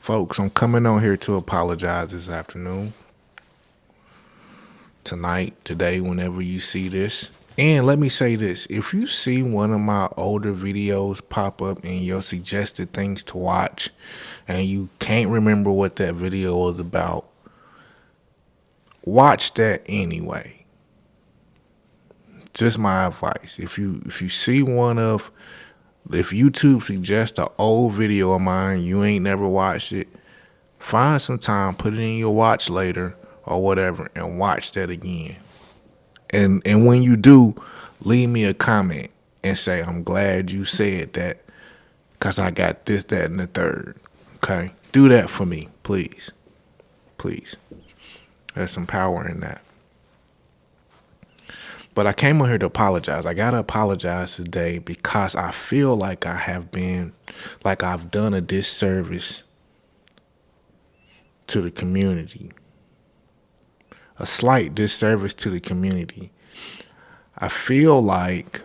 Folks, I'm coming on here to apologize this afternoon, tonight, today, whenever you see this. And let me say this, if you see one of my older videos pop up in your suggested things to watch and you can't remember what that video was about, watch that anyway. Just my advice. If you see if YouTube suggests an old video of mine, you ain't never watched it, find some time, put it in your watch later or whatever, and watch that again. And when you do, leave me a comment and say, I'm glad you said that because I got this, that, and the third. Okay? Do that for me, please. Please. There's some power in that. But I came on here to apologize. I got to apologize today because I feel like I've done a disservice to the community. A slight disservice to the community. I feel like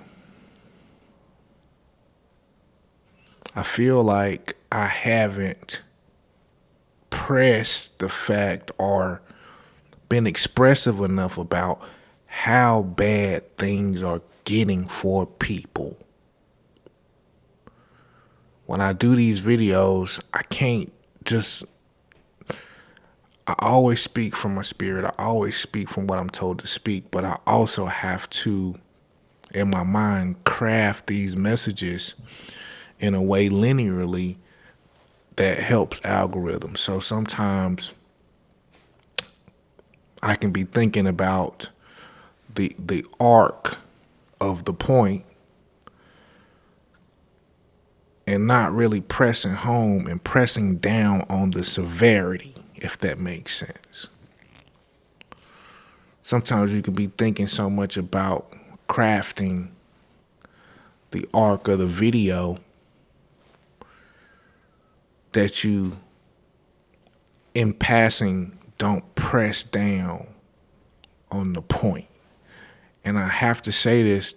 I haven't pressed the fact or been expressive enough about how bad things are getting for people. When I do these videos, I always speak from my spirit. I always speak from what I'm told to speak, but I also have to, in my mind, craft these messages in a way linearly that helps algorithms. So sometimes I can be thinking about the arc of the point and not really pressing home and pressing down on the severity, if that makes sense. Sometimes you can be thinking so much about crafting the arc of the video that you, in passing, don't press down on the point. And I have to say this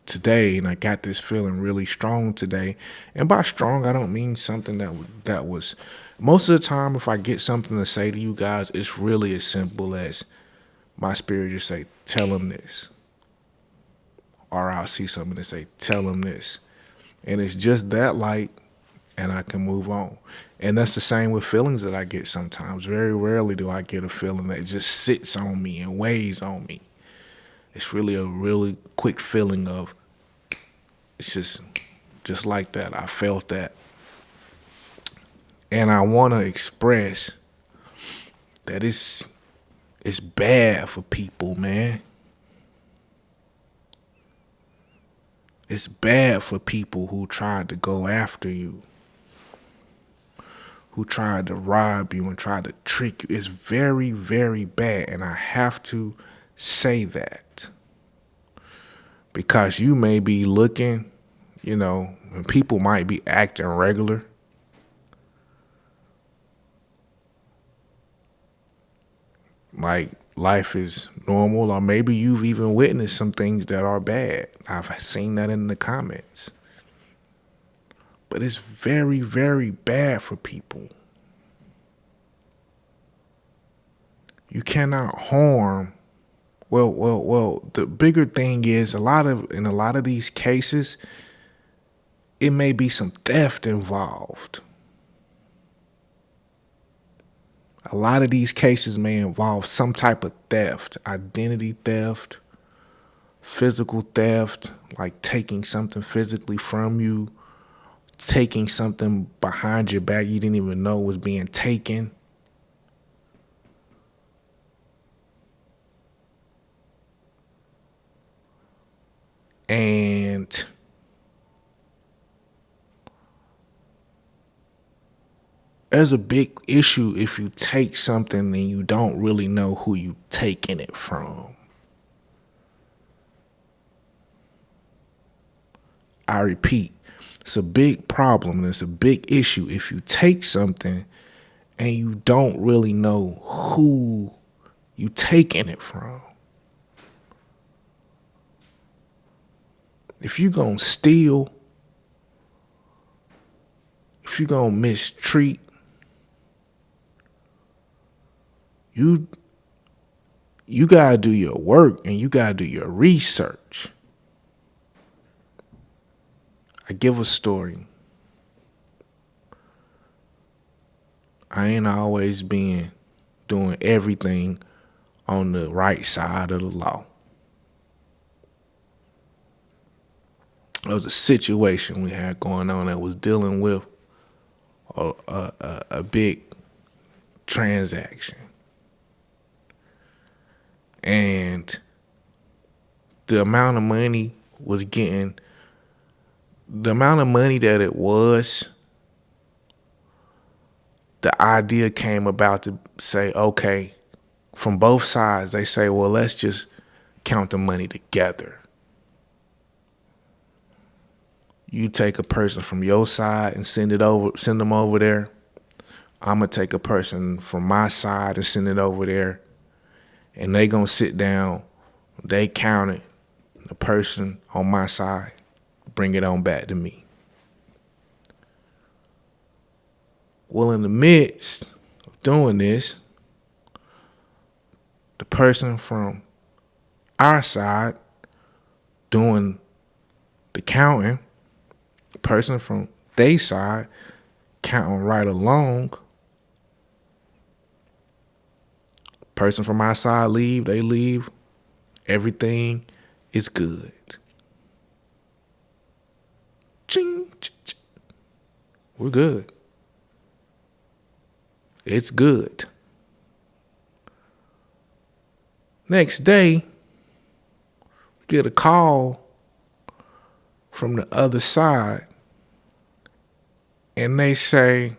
today, and I got this feeling really strong today. And by strong, I don't mean something that was, most of the time, if I get something to say to you guys, it's really as simple as my spirit just say, tell them this. Or I'll see something to say, tell them this. And it's just that light, and I can move on. And that's the same with feelings that I get sometimes. Very rarely do I get a feeling that just sits on me and weighs on me. It's really a really quick feeling of, it's just like that. I felt that. And I want to express that it's bad for people, man. It's bad for people who tried to go after you, who tried to rob you and tried to trick you. It's very, very bad. And I have to say that because you may be looking, and people might be acting regular. Like life is normal, or maybe you've even witnessed some things that are bad. I've seen that in the comments. But it's very, very bad for people. You cannot harm. Well, the bigger thing is in a lot of these cases, it may be some theft involved. A lot of these cases may involve some type of theft, identity theft, physical theft, like taking something physically from you, taking something behind your back you didn't even know was being taken. And there's a big issue if you take something and you don't really know who you taking it from. I repeat, it's a big problem and it's a big issue if you take something and you don't really know who you taking it from. If you're going to steal, if you're going to mistreat, You you gotta do your work and you gotta do your research. I give a story. I ain't always been doing everything on the right side of the law. There was a situation we had going on that was dealing with a big transaction. And the amount of money was getting, the amount of money that it was, the idea came about to say, okay, from both sides, they say, well, let's just count the money together. You take a person from your side and send them over there. I'm gonna take a person from my side and send it over there. And they gonna sit down, they count it, the person on my side, bring it on back to me. Well, in the midst of doing this, the person from our side doing the counting, the person from their side counting right along. Person from our side leave, they leave, everything is good. Ching, ching, ching. We're good. It's good. Next day, we get a call from the other side, and they say,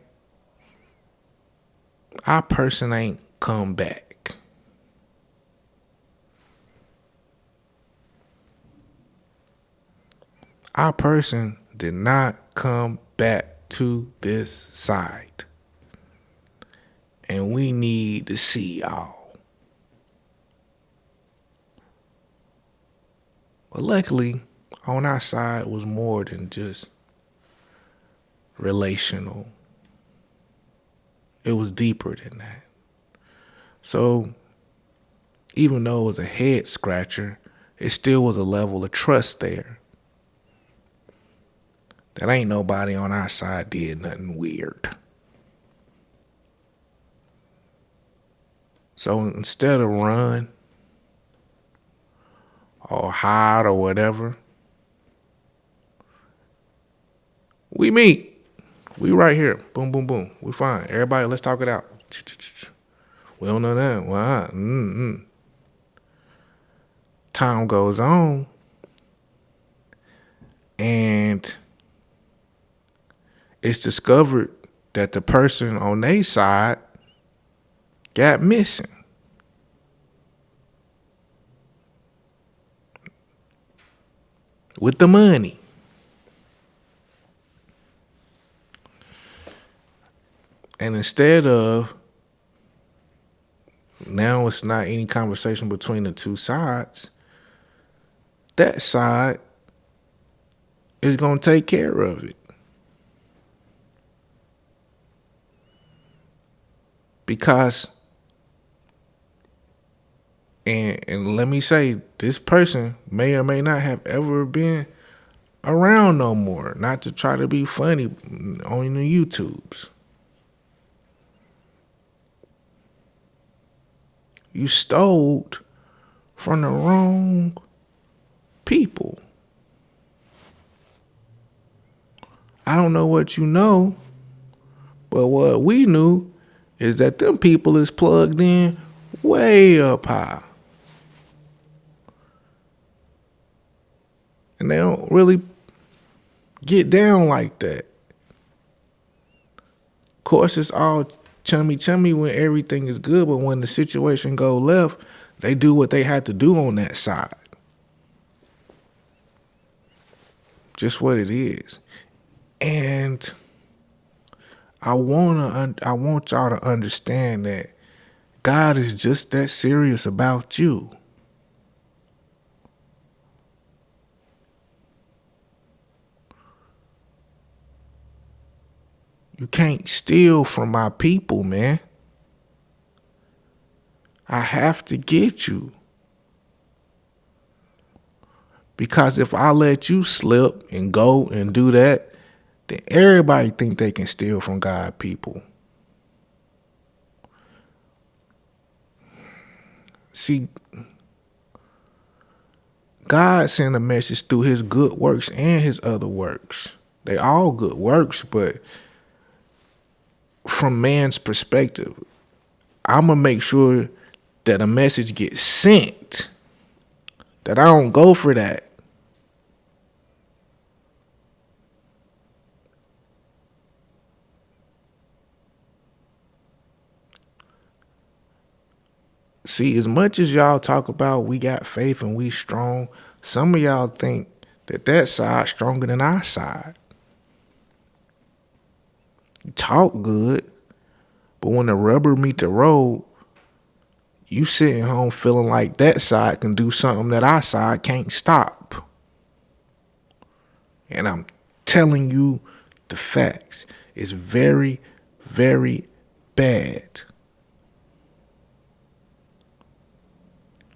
our person ain't come back. Our person did not come back to this side. And we need to see y'all. But luckily, on our side was more than just relational. It was deeper than that. So even though it was a head scratcher, it still was a level of trust there. That ain't nobody on our side did nothing weird. So instead of run or hide or whatever, we meet. We right here. Boom, boom, boom. We fine. Everybody, let's talk it out. We don't know that. Why? Time goes on, and it's discovered that the person on their side got missing. With the money. And instead of, now it's not any conversation between the two sides, that side is going to take care of it. Because, and let me say, this person may or may not have ever been around no more. Not to try to be funny on the YouTubes. You stole from the wrong people. I don't know what you know, but what we knew is that them people is plugged in way up high. And they don't really get down like that. Of course, it's all chummy when everything is good, but when the situation go left, they do what they had to do on that side. Just what it is. And I want y'all to understand that God is just that serious about you. You can't steal from my people, man. I have to get you. Because if I let you slip and go and do that, then everybody think they can steal from God people. See, God sent a message through his good works and his other works. They all good works, but from man's perspective, I'm going to make sure that a message gets sent, that I don't go for that. See, as much as y'all talk about we got faith and we strong, some of y'all think that side stronger than our side. You talk good, but when the rubber meet the road, you sitting home feeling like that side can do something that our side can't stop. And I'm telling you the facts. It's very, very bad.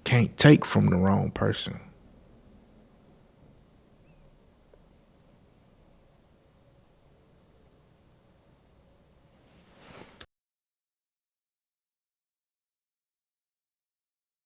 Can't take from the wrong person.